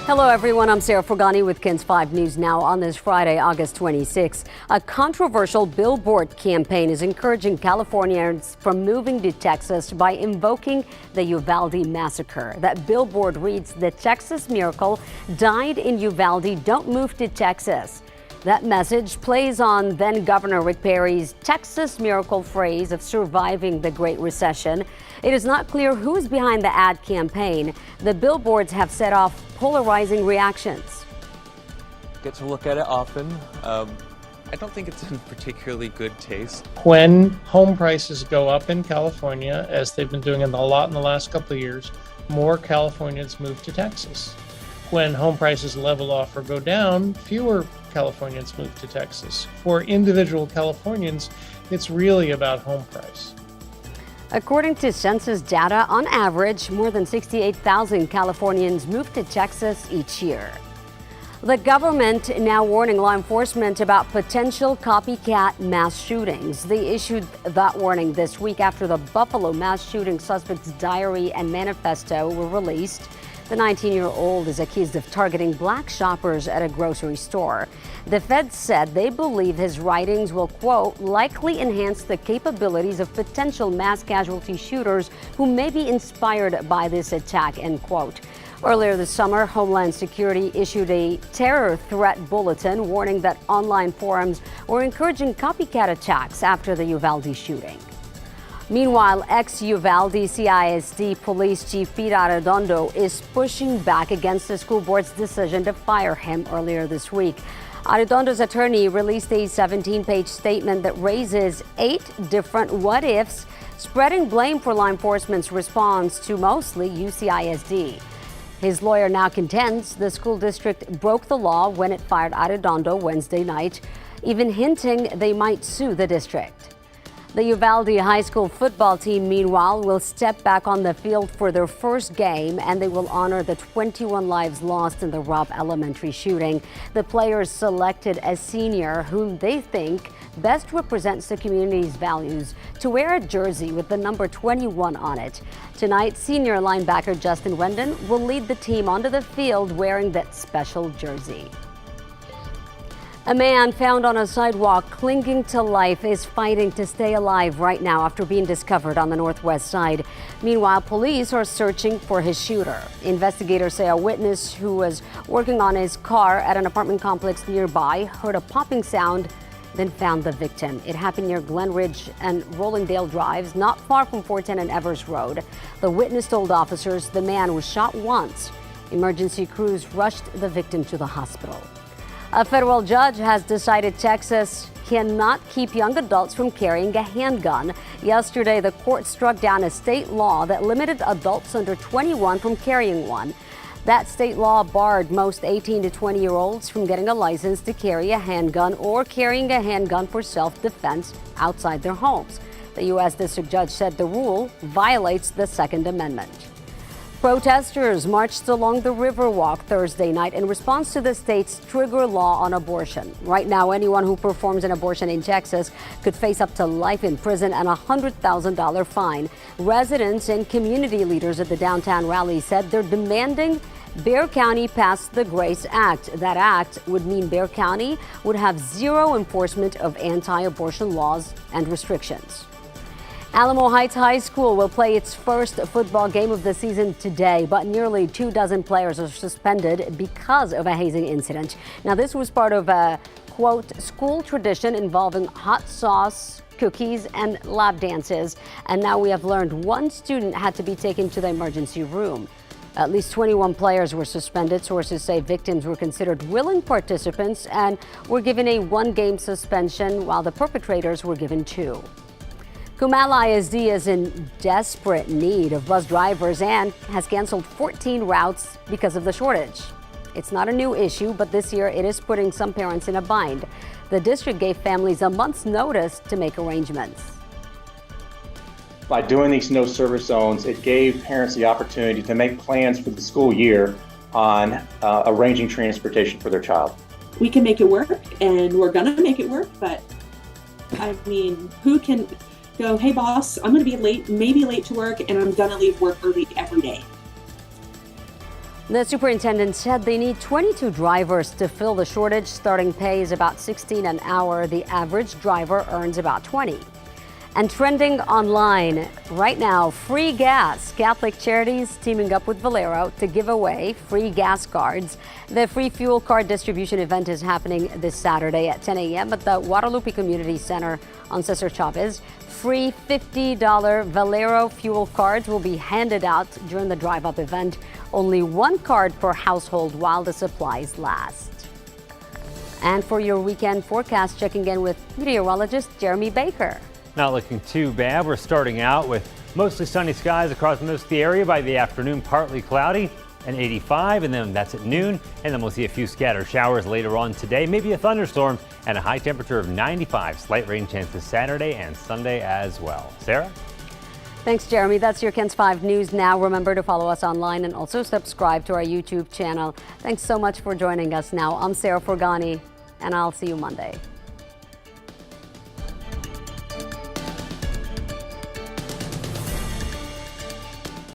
Hello, everyone. I'm Sarah Frugani with KENS 5 News Now on this Friday, August 26. A controversial billboard campaign is encouraging Californians from moving to Texas by invoking the Uvalde massacre. That billboard reads, "The Texas miracle died in Uvalde. Don't move to Texas." That message plays on then Governor Rick Perry's Texas miracle phrase of surviving the Great Recession. It is not clear who is behind the ad campaign. The billboards have set off polarizing reactions. Get to look at it often. I don't think it's in particularly good taste. When home prices go up in California, as they've been doing a lot in the last couple of years, more Californians move to Texas. When home prices level off or go down, fewer Californians move to Texas. For individual Californians, it's really about home price. According to census data, on average, more than 68,000 Californians move to Texas each year. The government now warning law enforcement about potential copycat mass shootings. They issued that warning this week after the Buffalo mass shooting suspect's diary and manifesto were released. The 19-year-old is accused of targeting black shoppers at a grocery store. The feds said they believe his writings will, quote, likely enhance the capabilities of potential mass casualty shooters who may be inspired by this attack, end quote. Earlier this summer, Homeland Security issued a terror threat bulletin warning that online forums were encouraging copycat attacks after the Uvalde shooting. Meanwhile, ex-Uvalde CISD Police Chief Pete Arredondo is pushing back against the school board's decision to fire him earlier this week. Arredondo's attorney released a 17-page statement that raises 8 different what-ifs, spreading blame for law enforcement's response to mostly UCISD. His lawyer now contends the school district broke the law when it fired Arredondo Wednesday night, even hinting they might sue the district. The Uvalde High School football team, meanwhile, will step back on the field for their first game, and they will honor the 21 lives lost in the Robb Elementary shooting. The players selected a senior whom they think best represents the community's values to wear a jersey with the number 21 on it. Tonight, senior linebacker Justin Wendon will lead the team onto the field wearing that special jersey. A man found on a sidewalk clinging to life is fighting to stay alive right now after being discovered on the northwest side. Meanwhile, police are searching for his shooter. Investigators say a witness who was working on his car at an apartment complex nearby heard a popping sound, then found the victim. It happened near Glen Ridge and Rollingdale Drives, not far from 410 and Evers Road. The witness told officers the man was shot once. Emergency crews rushed the victim to the hospital. A federal judge has decided Texas cannot keep young adults from carrying a handgun. Yesterday, the court struck down a state law that limited adults under 21 from carrying one. That state law barred most 18 to 20-year-olds from getting a license to carry a handgun or carrying a handgun for self-defense outside their homes. The U.S. District Judge said the rule violates the Second Amendment. Protesters marched along the Riverwalk Thursday night in response to the state's trigger law on abortion. Right now, anyone who performs an abortion in Texas could face up to life in prison and a $100,000 fine. Residents and community leaders at the downtown rally said they're demanding Bexar County pass the GRACE Act. That act would mean Bexar County would have zero enforcement of anti-abortion laws and restrictions. Alamo Heights High School will play its first football game of the season today, but nearly 24 players are suspended because of a hazing incident. Now, this was part of a, quote, school tradition involving hot sauce, cookies, and lap dances. And now we have learned one student had to be taken to the emergency room. At least 21 players were suspended. Sources say victims were considered willing participants and were given a 1-game suspension, while the perpetrators were given 2. Comal ISD is in desperate need of bus drivers and has canceled 14 routes because of the shortage. It's not a new issue, but this year it is putting some parents in a bind. The district gave families a month's notice to make arrangements. By doing these no service zones, it gave parents the opportunity to make plans for the school year on arranging transportation for their child. We can make it work, and we're gonna make it work, but I mean, who can go, hey boss, I'm gonna be late, maybe late to work, and I'm gonna leave work early every day. The superintendent said they need 22 drivers to fill the shortage. Starting pay is about $16 an hour. The average driver earns about $20. And trending online right now, free gas. Catholic Charities teaming up with Valero to give away free gas cards. The free fuel card distribution event is happening this Saturday at 10 a.m. at the Guadalupe Community Center on Cesar Chavez. Free $50 Valero fuel cards will be handed out during the drive-up event. Only one card per household while the supplies last. And for your weekend forecast, checking in with meteorologist Jeremy Baker. Not looking too bad. We're starting out with mostly sunny skies across most of the area. By the afternoon, partly cloudy and 85, and then that's at noon. And then we'll see a few scattered showers later on today, maybe a thunderstorm, and a high temperature of 95. Slight rain chances Saturday and Sunday as well. Sarah? Thanks, Jeremy. That's your KENS 5 News Now. Remember to follow us online and also subscribe to our YouTube channel. Thanks so much for joining us now. I'm Sarah Forgani, and I'll see you Monday.